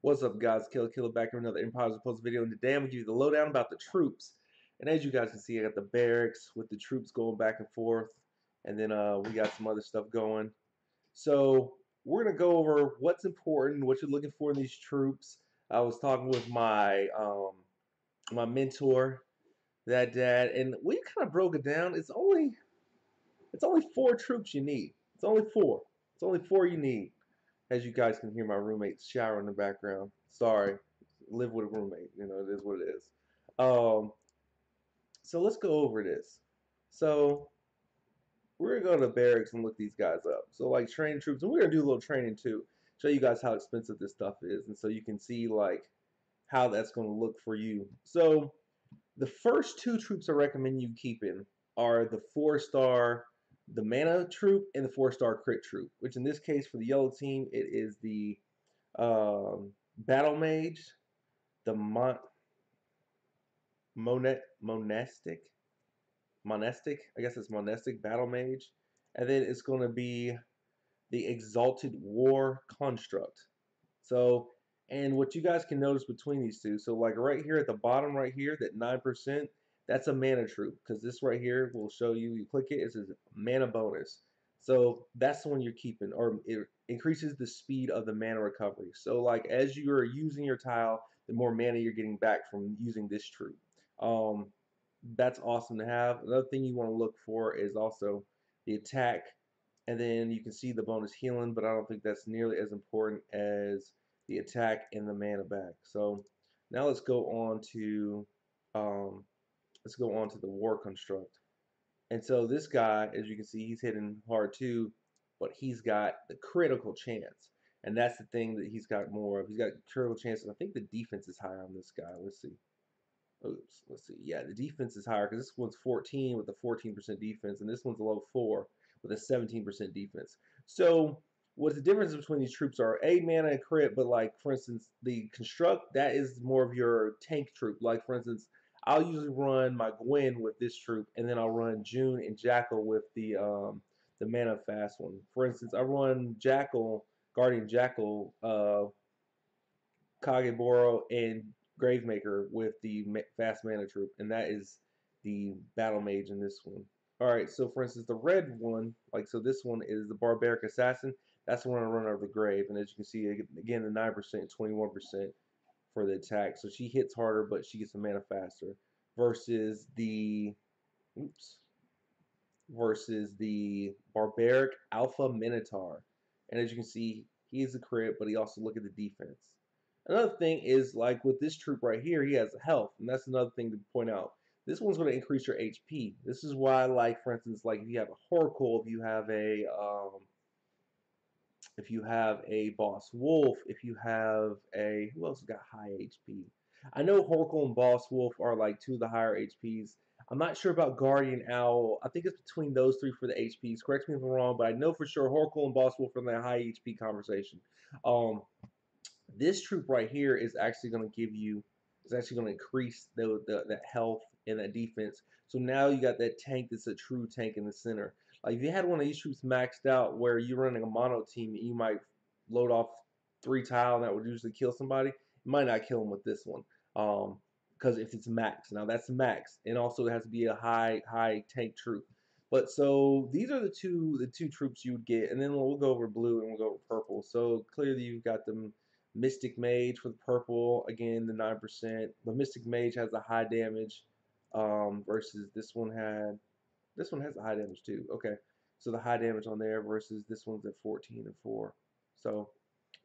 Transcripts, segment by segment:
What's up, guys? Killer back here with another Empires Post video, and today I'm gonna give you the lowdown about the troops. And as you guys can see, I got the barracks with the troops going back and forth, and then we got some other stuff going. So we're gonna go over what's important, what you're looking for in these troops. I was talking with my my mentor, that dad, and we kind of broke it down. It's only 4 troops you need. It's only 4. It's only 4 you need. As you guys can hear my roommate shower in the background. Sorry. Live with a roommate. You know, it is what it is. Um, so let's go over this. So we're going to go to barracks and look these guys up. So like train troops, and we're going to do a little training too. Show you guys how expensive this stuff is. And so you can see like how that's going to look for you. So the first 2 troops I recommend you keeping are the 4-star, the mana troop, and the 4-star crit troop. Which in this case for the yellow team, it is the battle mage, the monastic, I guess it's monastic battle mage, and then it's going to be the exalted war construct. So, and what you guys can notice between these two, so like right here at the bottom right here, that 9%, that's a mana troop, because this right here will show you, you click it, it says mana bonus. So that's the one you're keeping, or it increases the speed of the mana recovery. So like as you're using your tile, the more mana you're getting back from using this troop. That's awesome to have. Another thing you want to look for is also the attack, and then you can see the bonus healing, but I don't think that's nearly as important as the attack and the mana back. So now let's go on to the war construct. And so this guy, as you can see, he's hitting hard too, but he's got the critical chance. And that's the thing that he's got more of. He's got critical chance, and I think the defense is higher on this guy. Let's see. Oops, let's see. Yeah, the defense is higher because this one's 14 with a 14% defense, and this one's a level 4 with a 17% defense. So what the difference between these troops are a mana and crit, but like for instance, the construct, that is more of your tank troop. Like for instance, I'll usually run my Gwen with this troop, and then I'll run June and Jackal with the mana fast one. For instance, I run Jackal, Guardian Jackal, Kageboro, and Gravemaker with the fast mana troop, and that is the battle mage in this one. Alright, so for instance, the red one, like so this one is the Barbaric Assassin. That's the one I run out of the grave, and as you can see, again, the 9%, 21% for the attack. So she hits harder, but she gets the mana faster. Versus the, oops, versus the Barbaric Alpha Minotaur. And as you can see, he is a crit, but he also look at the defense. Another thing is, like with this troop right here, he has health, and that's another thing to point out. This one's going to increase your HP. This is why, like for instance, like if you have a Horkle, if you have a Boss Wolf, if you have a, who else has got high HP? I know Horkle and Boss Wolf are like 2 of the higher HPs. I'm not sure about Guardian Owl. I think it's between those 3 for the HPs. Correct me if I'm wrong, but I know for sure Horkle and Boss Wolf are in that high HP conversation. This troop right here is actually going to give you, it's actually going to increase that health and that defense. So now you got that tank that's a true tank in the center. Like if you had one of these troops maxed out where you're running a mono team, you might load off 3 tile and that would usually kill somebody. You might not kill them with this one. Because if it's max, now that's max, and also it has to be a high tank troop. But so these are the two troops you would get, and then we'll go over blue and we'll go over purple. So clearly you've got them. Mystic Mage for the purple, again the 9%. The Mystic Mage has a high damage versus this one has a high damage too. Okay, so the high damage on there versus this one's at 14 and 4. So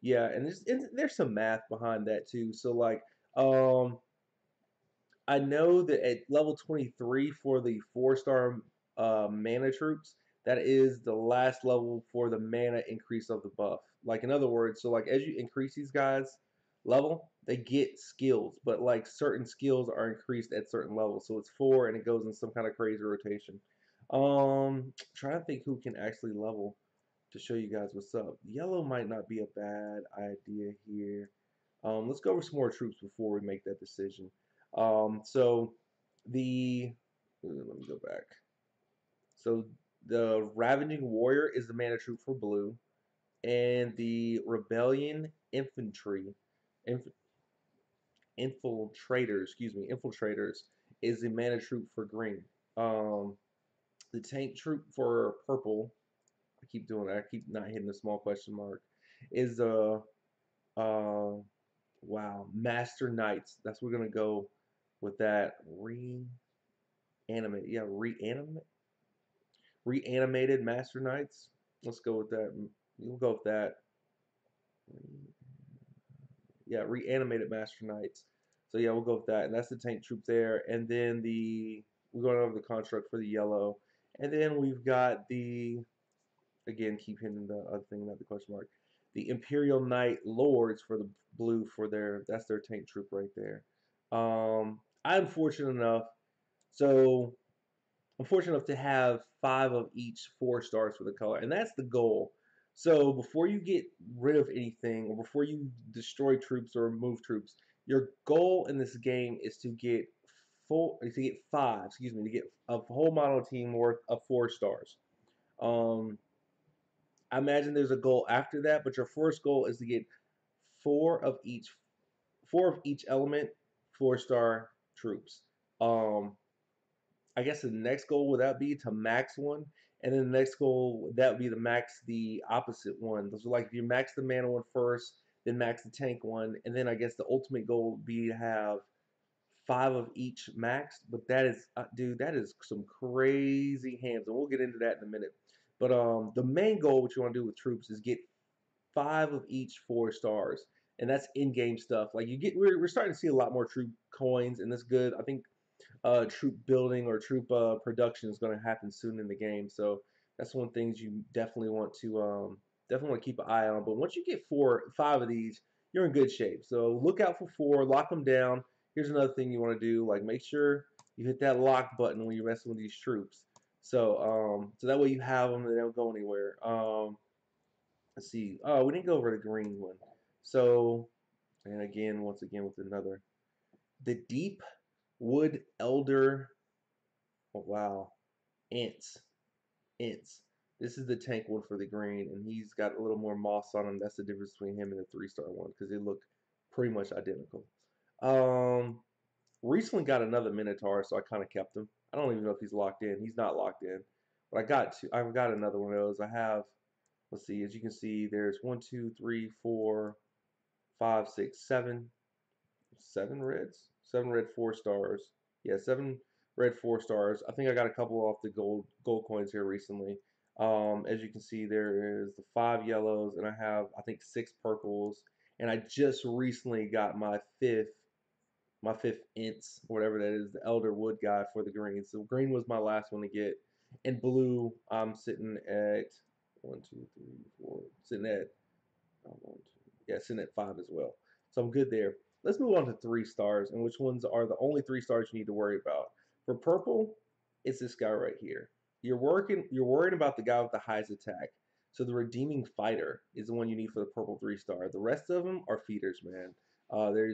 yeah, and there's some math behind that too. So like I know that at level 23 for the 4-star mana troops, that is the last level for the mana increase of the buff. Like in other words, so like as you increase these guys level, they get skills, but like certain skills are increased at certain levels. So it's 4 and it goes in some kind of crazy rotation. Trying to think who can actually level to show you guys what's up. Yellow might not be a bad idea here. Let's go over some more troops before we make that decision. So the let me go back. So the Ravaging Warrior is the mana troop for blue, and the Rebellion Infantry Inf Infiltrators, excuse me, Infiltrators is the mana troop for green. Um, the tank troop for purple, I keep doing that, I keep not hitting the small question mark, is uh, wow, Master Knights. That's what we're gonna go with that. Reanimate, yeah, reanimated Master Knights. Let's go with that. We'll go with that. Yeah, reanimated Master Knights. So yeah, we'll go with that, and that's the tank troop there. And then we're going over the construct for the yellow, and then we've got the again keep hitting the other thing, not the question mark. The Imperial Knight Lords for the blue for that's their tank troop right there. I'm fortunate enough, so I'm fortunate enough to have 5 of each 4 stars for the color, and that's the goal. So before you get rid of anything, or before you destroy troops or remove troops, your goal in this game is to get to get a whole model team worth of 4 stars. Um, I imagine there's a goal after that, but your first goal is to get four of each four of each element 4-star troops. Um, I guess the next goal would that be to max one, and then the next goal that would be to max the opposite one. Those are like if you max the mana one first, then max the tank one, and then I guess the ultimate goal would be to have 5 of each maxed. But that is, dude, that is some crazy hands, and we'll get into that in a minute. But the main goal, what you want to do with troops, is get 5 of each 4 stars, and that's in-game stuff. Like we're starting to see a lot more troop coins, and that's good. I think troop building or troop production is going to happen soon in the game. So that's one of the things you definitely want to keep an eye on. But once you get 5 of these, you're in good shape. So look out for 4, lock them down. Here's another thing you want to do: like make sure you hit that lock button when you're messing with these troops. So that way you have them and they don't go anywhere. Let's see. Oh, we didn't go over the green one. So, and again, once again with the deep wood elder. Oh, wow. Ints. Ints. This is the tank one for the green, and he's got a little more moss on him. That's the difference between him and the 3-star one, because they look pretty much identical. Um, Recently got another Minotaur, so I kind of kept him. I don't even know if he's locked in. He's not locked in. But I've got another one of those. I have, let's see, as you can see, there's 1, 2, 3, 4, 5, 6, 7 red 4 stars. Yeah, 7 red 4 stars. I think I got a couple off the gold coins here recently. As you can see, there is the 5 yellows, and I have I think 6 purples, and I just recently got my fifth ints, whatever that is, the elder wood guy for the green. So green was my last one to get, and blue I'm sitting at 1, 2, 3, 4, sitting at yeah, sitting at 5 as well. So I'm good there. Let's move on to 3 stars, and which ones are the only 3 stars you need to worry about. For purple, it's this guy right here. You're worried about the guy with the highest attack. So the redeeming fighter is the one you need for the purple 3-star. The rest of them are feeders, man.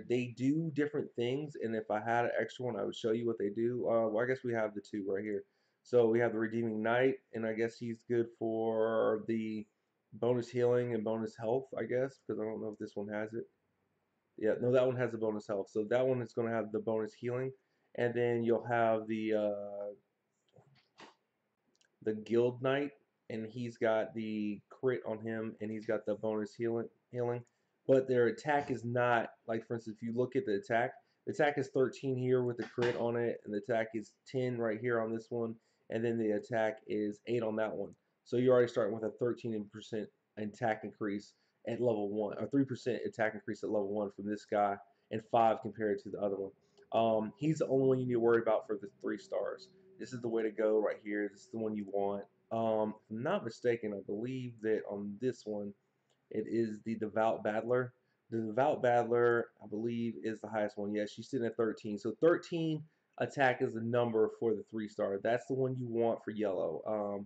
They do different things, and if I had an extra one, I would show you what they do. Well, I guess we have the 2 right here. So we have the redeeming knight, and I guess he's good for the bonus healing and bonus health, I guess, because I don't know if this one has it. Yeah, no, that one has the bonus health. So that one is going to have the bonus healing, and then you'll have the guild knight, and he's got the crit on him, and he's got the bonus healing. But their attack is not like, for instance, if you look at the attack is 13 here with the crit on it, and the attack is 10 right here on this one, and then the attack is 8 on that one. So you're already starting with a 13% attack increase at level 1, or 3% attack increase at level 1 from this guy, and 5 compared to the other one. He's the only one you need to worry about for the 3 stars. This is the way to go right here. This is the one you want. If I'm not mistaken, I believe that on this one, it is the Devout Battler. The Devout Battler, I believe, is the highest one. Yeah, she's sitting at 13. So 13 attack is the number for the 3-star. That's the one you want for yellow.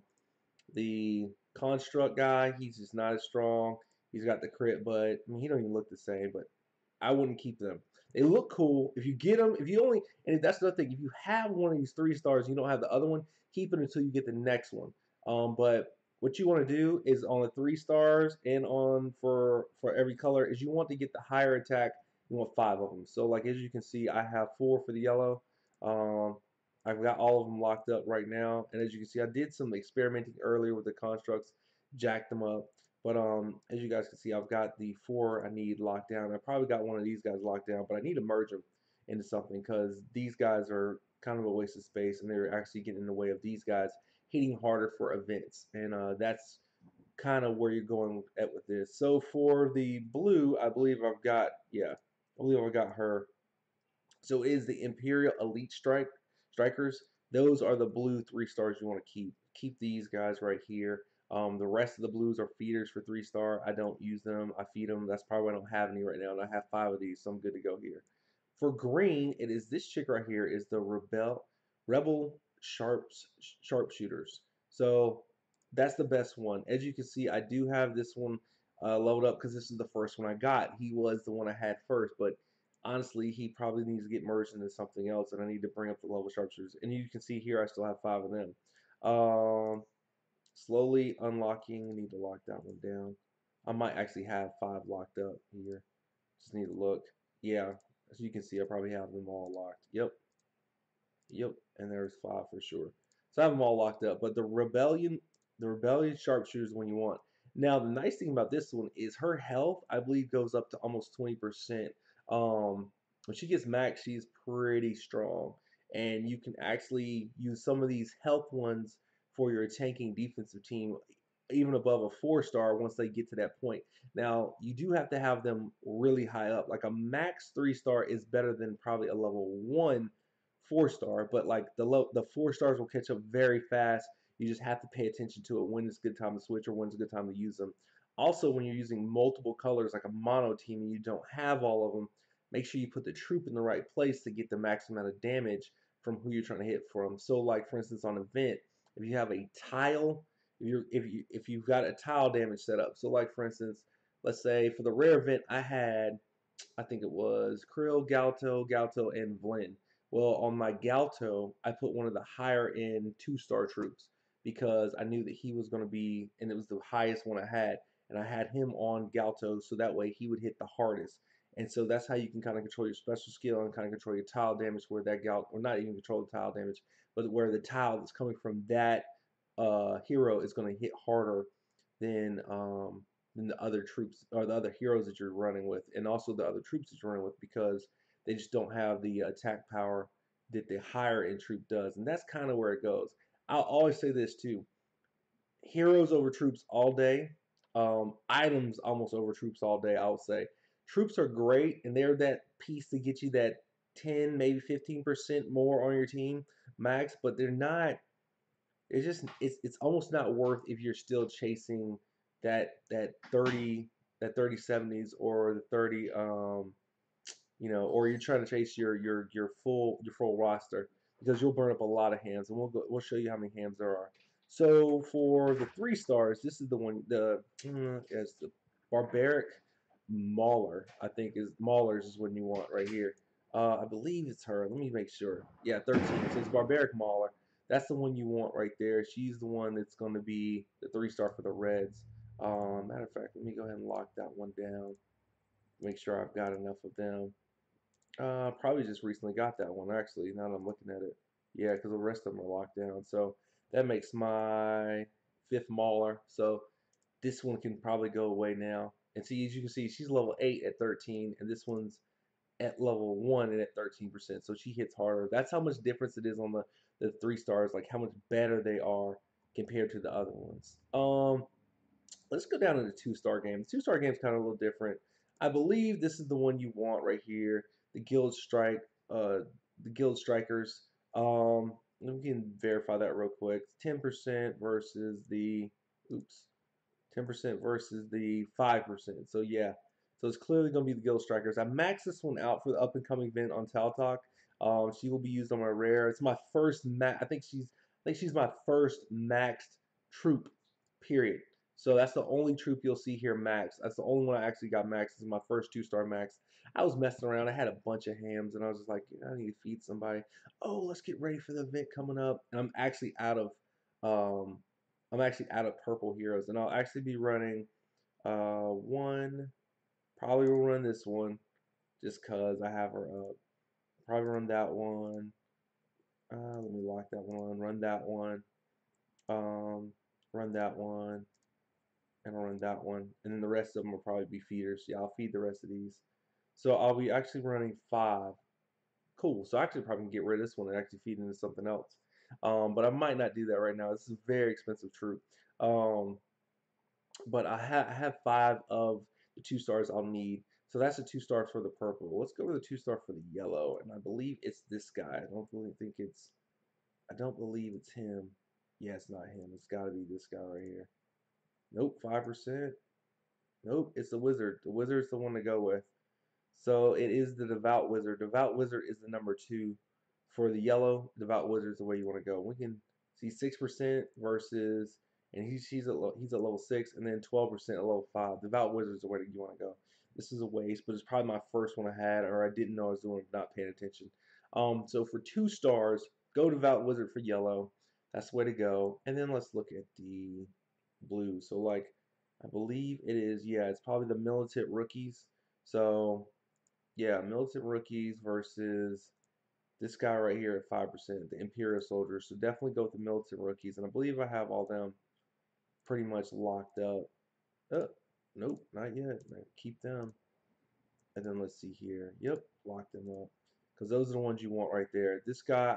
The Construct guy, he's just not as strong. He's got the crit, but I mean, he don't even look the same. But I wouldn't keep them. They look cool. If you get them, if you only, and that's another thing, if you have one of these 3 stars, you don't have the other one, keep it until you get the next one. But what you want to do is on the 3 stars and on for every color is you want to get the higher attack you want 5 of them. So like as you can see, I have 4 for the yellow. Um, I've got all of them locked up right now, and as you can see, I did some experimenting earlier with the constructs, jacked them up. But as you guys can see, I've got the 4 I need locked down. I probably got one of these guys locked down, but I need to merge them into something because these guys are kind of a waste of space, and they're actually getting in the way of these guys hitting harder for events, and that's kind of where you're going at with this. So for the blue, I believe I've got, yeah, I believe I got her. So it is the Imperial Elite Strikers. Those are the blue 3 stars you want to keep. Keep these guys right here. The rest of the blues are feeders for 3-star. I don't use them. I feed them. That's probably why I don't have any right now. And I have 5 of these, so I'm good to go here. For green, it is this chick right here is the Rebel Sharpshooters. So that's the best one. As you can see, I do have this one loaded up because this is the first one I got. He was the one I had first, but honestly, he probably needs to get merged into something else, and I need to bring up the level sharpshooters. And you can see here, I still have 5 of them. Slowly unlocking. I need to lock that one down. I might actually have 5 locked up here. Just need to look. Yeah, as you can see, I probably have them all locked. Yep. Yep, and there's 5 for sure. So I have them all locked up. But the rebellion sharpshooter is the one you want. Now the nice thing about this one is her health, I believe, goes up to almost 20%. When she gets max, she's pretty strong, and you can actually use some of these health ones for your tanking defensive team, even above a 4-star once they get to that point. Now you do have to have them really high up. Like a max 3-star is better than probably a level 1 4-star, but like the 4 stars will catch up very fast. You just have to pay attention to it when it's a good time to switch or when's a good time to use them. Also, when you're using multiple colors like a mono team and you don't have all of them, make sure you put the troop in the right place to get the maximum amount of damage from who you're trying to hit from. So, like for instance, on event, if you have a tile, if you've got a tile damage set up. So, like for instance, let's say for the rare event, I think it was Krill, Galto, and Vlin. Well, on my Galto, I put one of the higher end 2-star troops because I knew that he was going to be, and it was the highest one I had, and I had him on Galto so that way he would hit the hardest. And so that's how you can kind of control your special skill and kind of control your tile damage where that Galto, or not even control the tile damage, but where the tile that's coming from that hero is going to hit harder than than the other troops or the other heroes that you're running with, and also the other troops that you're running with because they just don't have the attack power that the higher end troop does, and that's kind of where it goes. I'll always say this too: heroes over troops all day, items almost over troops all day. I would say troops are great, and they're that piece to get you that 10, maybe 15% more on your team max, but they're not. It's almost not worth if you're still chasing that 30 70s or the 30 or you're trying to chase your full roster because you'll burn up a lot of hands, and we'll show you how many hands there are. So for the 3 stars, this is the one is the Barbaric Mauler. I think is Maulers is what you want right here. I believe it's her. Let me make sure. Yeah, 13. So it's Barbaric Mauler. That's the one you want right there. She's the one that's going to be the 3-star for the Reds. Matter of fact, let me go ahead and lock that one down. Make sure I've got enough of them. Probably just recently got that one, actually, now that I'm looking at it. Yeah, because the rest of them are locked down. So that makes my 5th Mauler. So this one can probably go away now. And see, as you can see, she's level 8 at 13, and this one's at level 1 and at 13%. So she hits harder. That's how much difference it is on the 3 stars, like how much better they are compared to the other ones. Let's go down to the 2-star game. The 2-star game is kind of a little different. I believe this is the one you want right here. The the Guild Strikers. We can verify that real quick. 10% versus the, oops, 10% versus the 5%. So yeah, so it's clearly going to be the Guild Strikers. I maxed this one out for the up and coming event on Taltalk. She will be used on my rare. It's my first I think she's my first maxed troop. Period. So that's the only troop you'll see here max. That's the only one I actually got max. This is my first 2-star max. I was messing around. I had a bunch of hams, and I was just like, I need to feed somebody. Oh, let's get ready for the event coming up. And um, I'm actually out of purple heroes, and I'll actually be running one. Probably will run this one. just cause I have her up. Probably run that one. Let me lock that one on. Run that one. Um, Run that one, and I'll run that one, and then the rest of them will probably be feeders. Yeah, I'll feed the rest of these. So I'll be actually running 5. Cool. So I actually probably can get rid of this one and actually feed into something else. But I might not do that right now. This is a very expensive troop. Um, but I have 5 of the 2 stars I'll need. So that's the 2 stars for the purple. Let's go with the 2 star for the yellow, and I believe it's this guy. I don't believe it's him. Yeah, it's not him. It's got to be this guy right here. Nope, 5%. Nope, it's the wizard. The wizard's the one to go with. So it is the Devout Wizard. Devout Wizard is the number 2 for the yellow. Devout Wizard is the way you want to go. We can see 6% versus, and he's at level 6, and then 12% at level 5. Devout Wizard is the way that you want to go. This is a waste, but it's probably my first one I had, or I didn't know I was doing, not paying attention. So for 2 stars, go Devout Wizard for yellow. That's the way to go. And then let's look at the blue. So like, I believe it is, yeah, it's probably the Militant Rookies. So yeah, militant rookies versus this guy right here at 5%, the Imperial Soldiers. So definitely go with the militant rookies. And I believe I have all them pretty much locked up. Nope, not yet. Keep them. And then let's see here. Yep, lock them up. Because those are the ones you want right there. This guy,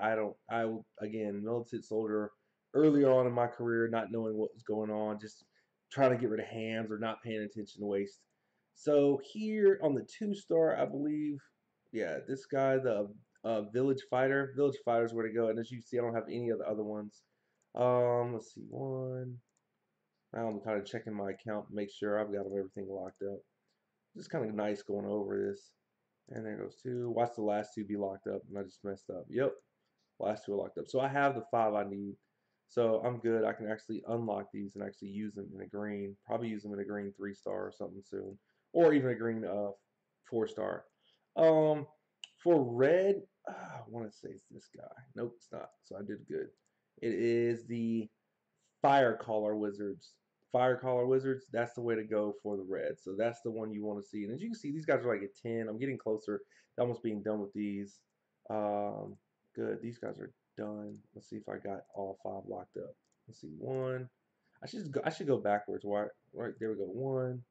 again, militant soldier, earlier on in my career, not knowing what was going on, just trying to get rid of hands or not paying attention to waste. So here on the 2 star, I believe, yeah, this guy, the village fighter. Village fighter is where to go. And as you see, I don't have any of the other ones. Let's see, one. Now I'm kind of checking my account to make sure I've got everything locked up. Just kind of nice going over this. And there goes 2. Watch the last 2 be locked up, and I just messed up. Yep, last 2 are locked up. So I have the 5 I need. So I'm good. I can actually unlock these and actually use them in a green. Probably use them in a green 3 star or something soon, or even a green 4 star. Um, for red, I want to say it's this guy. Nope, it's not. So I did good. It is the Fire Caller Wizards. Fire Caller Wizards, that's the way to go for the red. So that's the one you want to see. And as you can see, these guys are like at 10. I'm getting closer to almost being done with these. Good. These guys are done. Let's see if I got all 5 locked up. Let's see. 1. I should go backwards. Right there we go. 1,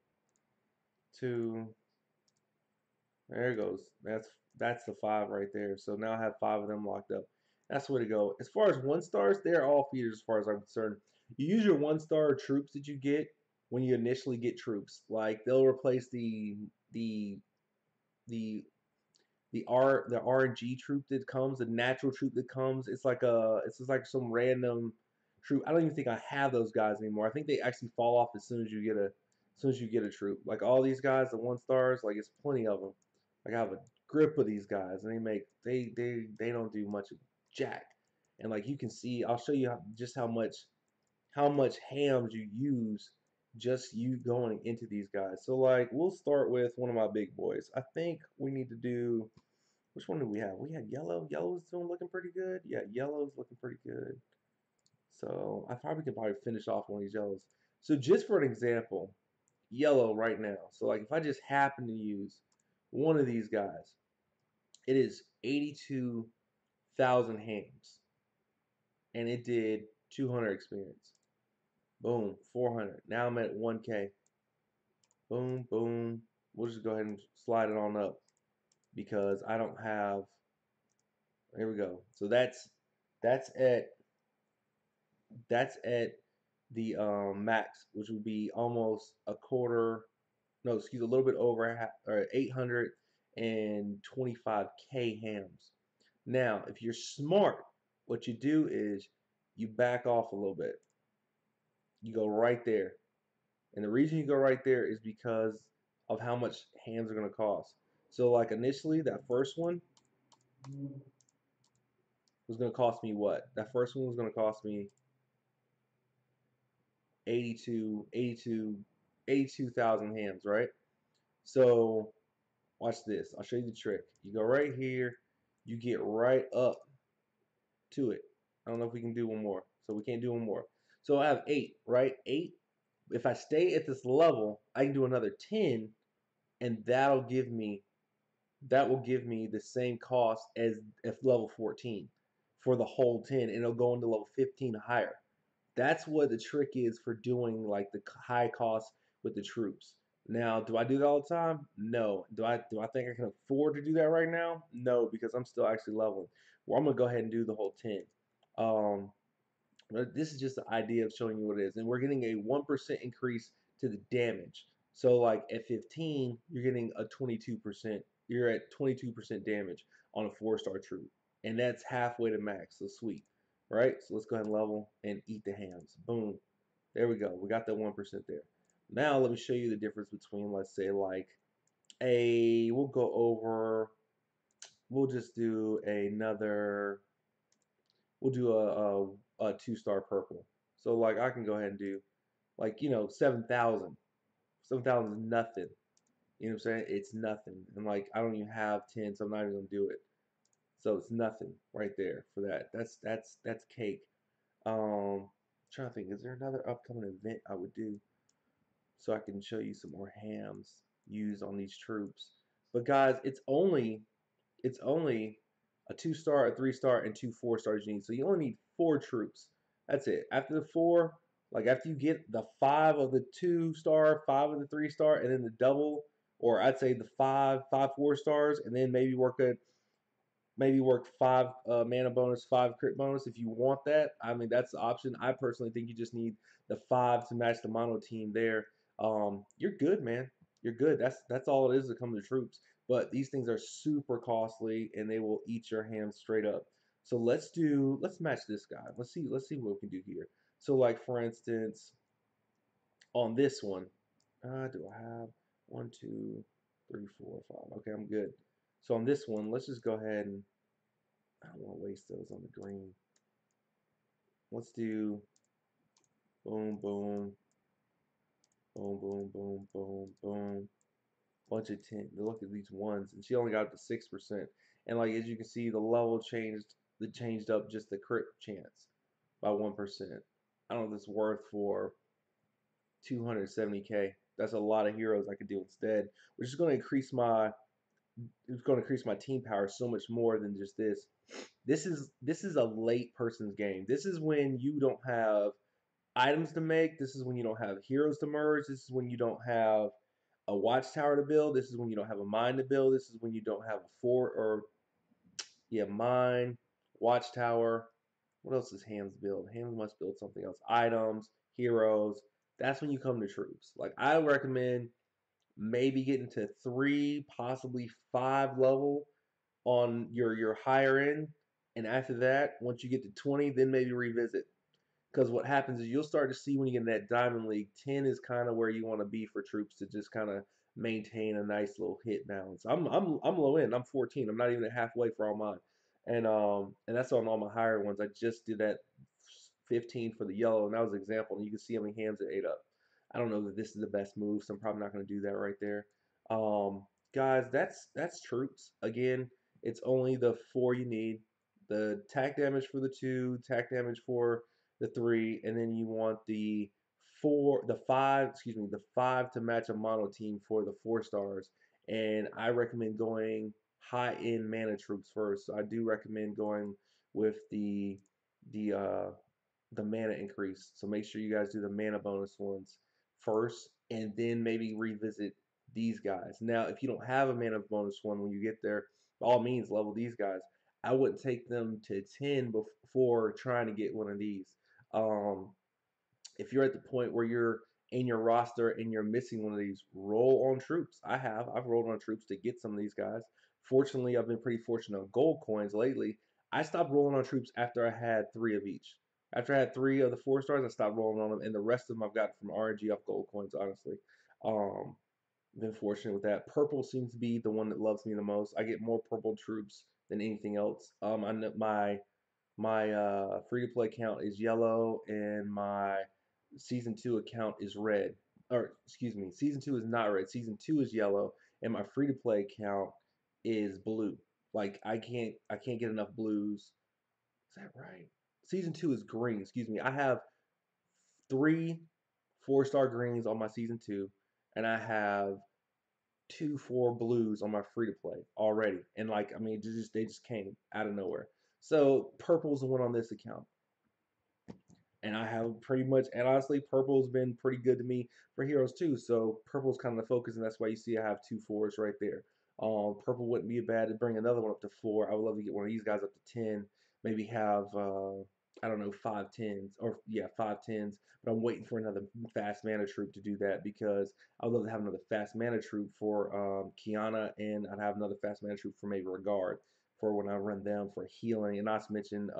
2. There it goes. That's the 5 right there. So now I have 5 of them locked up. That's the way to go. As far as 1 stars, they're all feeders as far as I'm concerned. You use your 1 star troops that you get when you initially get troops. Like they'll replace the the RNG troop that comes, the natural troop that comes. It's just like some random troop. I don't even think I have those guys anymore. I think they actually fall off as soon as you get a troop. Like all these guys, the 1 stars, like it's plenty of them. Like I have a grip of these guys, and they don't do much of jack. And like you can see, I'll show you just how much hams you use just you going into these guys. So like we'll start with one of my big boys. I think we need to do, which one do we have? We had yellow. Yellow's doing looking pretty good. Yeah, yellow's looking pretty good. So I probably could finish off one of these yellows. So just for an example, yellow right now. So like if I just happen to use one of these guys, it is 82,000 hams. And it did 200 experience. Boom, 400. Now I'm at 1K. Boom, boom. We'll just go ahead and slide it on up because I don't have. Here we go. So that's at that's at the max, which would be almost a quarter. No, excuse, a little bit over or 825K hams. Now, if you're smart, what you do is you back off a little bit. You go right there. And the reason you go right there is because of how much hams are going to cost. So like initially, that first one was going to cost me what? That first one was going to cost me 82,000 hams, right? So watch this. I'll show you the trick. You go right here. You get right up to it. I don't know if we can do one more. So we can't do one more. So I have 8, right? 8. If I stay at this level, I can do another 10, and that'll give me that will give me the same cost as if level 14 for the whole 10, and it'll go into level 15 higher. That's what the trick is for doing like the high cost with the troops. Now, do I do that all the time? No. Do I think I can afford to do that right now? No, because I'm still actually leveling. Well, I'm gonna go ahead and do the whole 10. Um, but this is just the idea of showing you what it is, and we're getting a 1% increase to the damage. So like at 15, you're getting a 22%. You're at 22% damage on a 4-star troop, and that's halfway to max. So sweet, right? So let's go ahead and level and eat the hams. Boom. There we go. We got that 1% there. Now let me show you the difference between, let's say, like we'll go over, we'll just do another, we'll do a 2-star purple. So like I can go ahead and do like 7,000. 7,000 is nothing. You know what I'm saying? It's nothing. And like I don't even have 10, so I'm not even gonna do it. So it's nothing right there for that. That's cake. Trying to think, is there another upcoming event I would do so I can show you some more hams used on these troops? But guys, it's only a 2-star, a 3-star, and 2 4-stars you need. So you only need 4 troops. That's it. After the 4, like after you get the 5 of the 2-star, 5 of the 3-star, and then the double, or I'd say the 5 4-stars, and then maybe work 5 mana bonus, 5 crit bonus if you want that. I mean, that's the option. I personally think you just need the 5 to match the mono team there. You're good, man. You're good. That's all it is to come to troops. But these things are super costly, and they will eat your hands straight up. So let's match this guy. Let's see what we can do here. So like for instance, on this one, do I have 1, 2, 3, 4, 5? Okay, I'm good. So on this one, let's just go ahead and I don't want to waste those on the green. Let's do boom, boom, boom, boom, boom, boom, boom. Bunch of 10. Look at these ones, and she only got up to 6%. And like as you can see, the level changed. It changed up just the crit chance by 1%. I don't know if it's worth for 270k. That's a lot of heroes I could do instead, which is going to increase my team power so much more than just this. This is a late person's game. This is when you don't have items to make. This is when you don't have heroes to merge. This is when you don't have a watchtower to build. This is when you don't have a mine to build. This is when you don't have a fort or mine, watchtower. What else does Hams build? Hams must build something else. Items, heroes. That's when you come to troops. Like I recommend maybe getting to 3, possibly 5 level on your higher end, and after that, once you get to 20, then maybe revisit. Because what happens is you'll start to see when you get in that Diamond League, 10 is kind of where you want to be for troops to just kind of maintain a nice little hit balance. I'm low end. I'm 14. I'm not even at halfway for all mine, and that's on all my higher ones. I just did that 15 for the yellow, and that was an example. And you can see how many hands it ate up. I don't know that this is the best move, so I'm probably not going to do that right there. Guys, that's troops. Again, it's only the 4 you need. The attack damage for the 2, attack damage for the 3, and then you want the 5, the 5 to match a mono team for the 4-stars. And I recommend going high end mana troops first. So I do recommend going with the uh the mana increase. So make sure you guys do the mana bonus ones first, and then maybe revisit these guys. Now, if you don't have a mana bonus one when you get there, by all means level these guys. I wouldn't take them to 10 before trying to get one of these. Um, if you're at the point where you're in your roster and you're missing one of these, roll on troops. I've rolled on troops to get some of these guys. Fortunately, I've been pretty fortunate on gold coins lately. I stopped rolling on troops after I had 3 of each. After I had 3 of the 4-stars, I stopped rolling on them, and the rest of them I've got from RNG off gold coins. Honestly, um, been fortunate with that. Purple seems to be the one that loves me the most. I get more purple troops than anything else. I know my free to play account is yellow, and my season 2 account is red. Or excuse me, season 2 is not red. Season 2 is yellow, and my free to play account is blue. Like I can't get enough blues. Is that right? Season 2 is green. Excuse me. I have 3 4-star greens on my season 2, and I have 2 4 blues on my free to play already, and like I mean, they just came out of nowhere. So purple's the one on this account, and I have pretty much, and honestly, purple's been pretty good to me for heroes too. So purple's kind of the focus, and that's why you see I have 2 4s right there. Purple wouldn't be bad to bring another one up to 4. I would love to get one of these guys up to 10. Maybe have I don't know, 5 10s, or yeah, 5 10s. But I'm waiting for another fast mana troop to do that, because I would love to have another fast mana troop for Kiana, and I'd have another fast mana troop for maybe Regard for when I run them for healing. And not to mention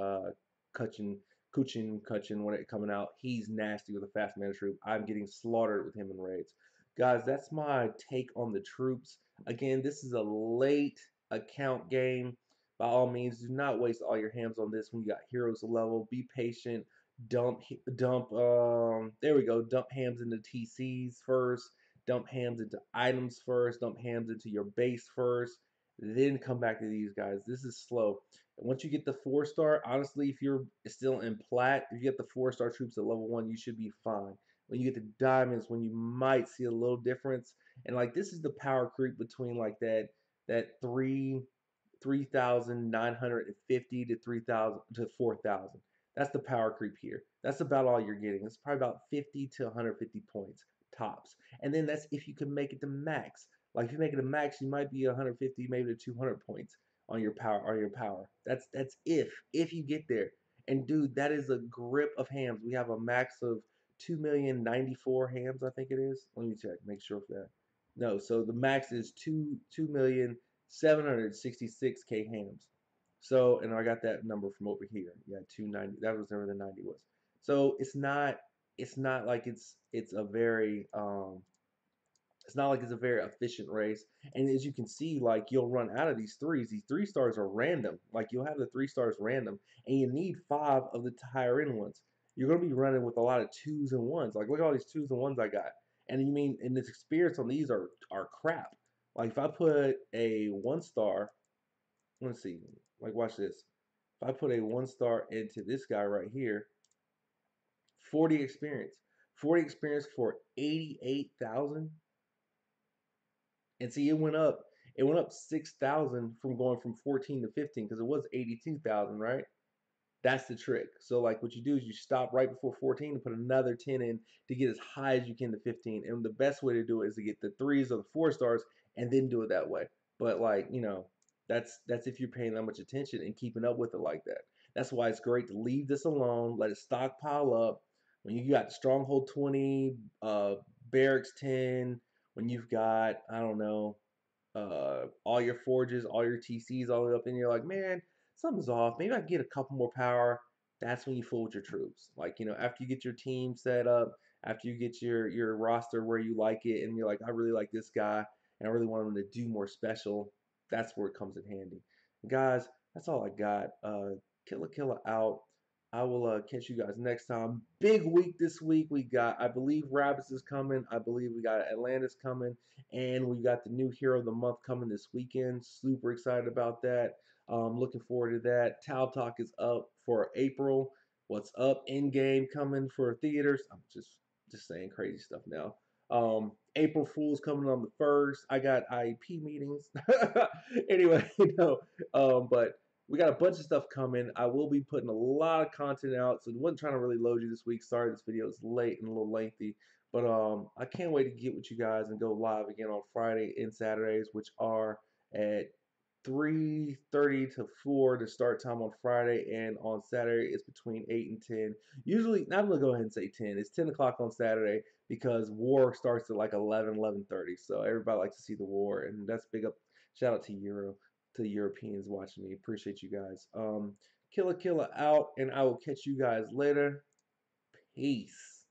Kutchin Kutchin when it coming out. He's nasty with a fast mana troop. I'm getting slaughtered with him in raids. Guys, that's my take on the troops. Again, this is a late account game. By all means, do not waste all your hams on this when you got heroes level. Be patient. There we go. Dump hams into TCs first. Dump hams into items first. Dump hams into your base first. Then come back to these guys. This is slow. Once you get the 4-star, honestly, if you're still in plat, if you get the 4-star troops at level 1, you should be fine. When you get the diamonds, when you might see a little difference, and like this is the power creep between like that 3,950 to 3,000 to 4,000. That's the power creep here. That's about all you're getting. It's probably about 50 to 150 points tops, and then that's if you can make it to max. Like if you make it to max, you might be 150, maybe to 200 points on your power. That's if you get there. And dude, that is a grip of hams. We have a max of 2,094 hams, I think it is. Let me check, make sure of that. No, so the max is 2,766,000 hams. So, and I got that number from over here. Yeah, 290. That was where the 90 was. So it's not like it's a very it's not like it's a very efficient race. And as you can see, like you'll run out of these threes. These 3-stars are random. Like you'll have the 3-stars random, and you need 5 of the higher end ones. You're gonna be running with a lot of 2s and 1s. Like look at all these 2s and 1s I got. And you mean, and the experience on these are crap. Like if I put a 1-star, let's see, like watch this. If I put a 1-star into this guy right here, 40 experience. 40 experience for 88,000. And see, it went up 6,000 from going from 14 to 15, because it was 82,000, right? That's the trick. So like what you do is you stop right before 14 and put another 10 in to get as high as you can to 15. And the best way to do it is to get the 3s or the 4-stars and then do it that way. But like, that's if you're paying that much attention and keeping up with it like that. That's why it's great to leave this alone, let it stockpile up. When you got Stronghold 20, Barracks 10, when you've got, I don't know, all your forges, all your TCs all the way up, and you're like, man, something's off. Maybe I can get a couple more power. That's when you fool with your troops. Like, after you get your team set up, after you get your roster where you like it, and you're like, I really like this guy, and I really want him to do more special. That's where it comes in handy. Guys, that's all I got. Killer out. I will catch you guys next time. Big week this week. We got, I believe, Rabbits is coming. I believe we got Atlantis coming. And we got the new Hero of the Month coming this weekend. Super excited about that. Looking forward to that. Tau Talk is up for April. What's up? In game coming for theaters. I'm just saying crazy stuff now. April Fool's coming on the 1st. I got IEP meetings. Anyway, but we got a bunch of stuff coming. I will be putting a lot of content out, so I wasn't trying to really load you this week. Sorry, this video is late and a little lengthy. But I can't wait to get with you guys and go live again on Friday and Saturdays, which are at 3:30 to 4 to start time on Friday, and on Saturday it's between 8 and 10. Usually, I'm gonna go ahead and say 10. It's 10 o'clock on Saturday because war starts at like 11:30. So everybody likes to see the war, and that's big up. Shout out to the Europeans watching me. Appreciate you guys. Killer out, and I will catch you guys later. Peace.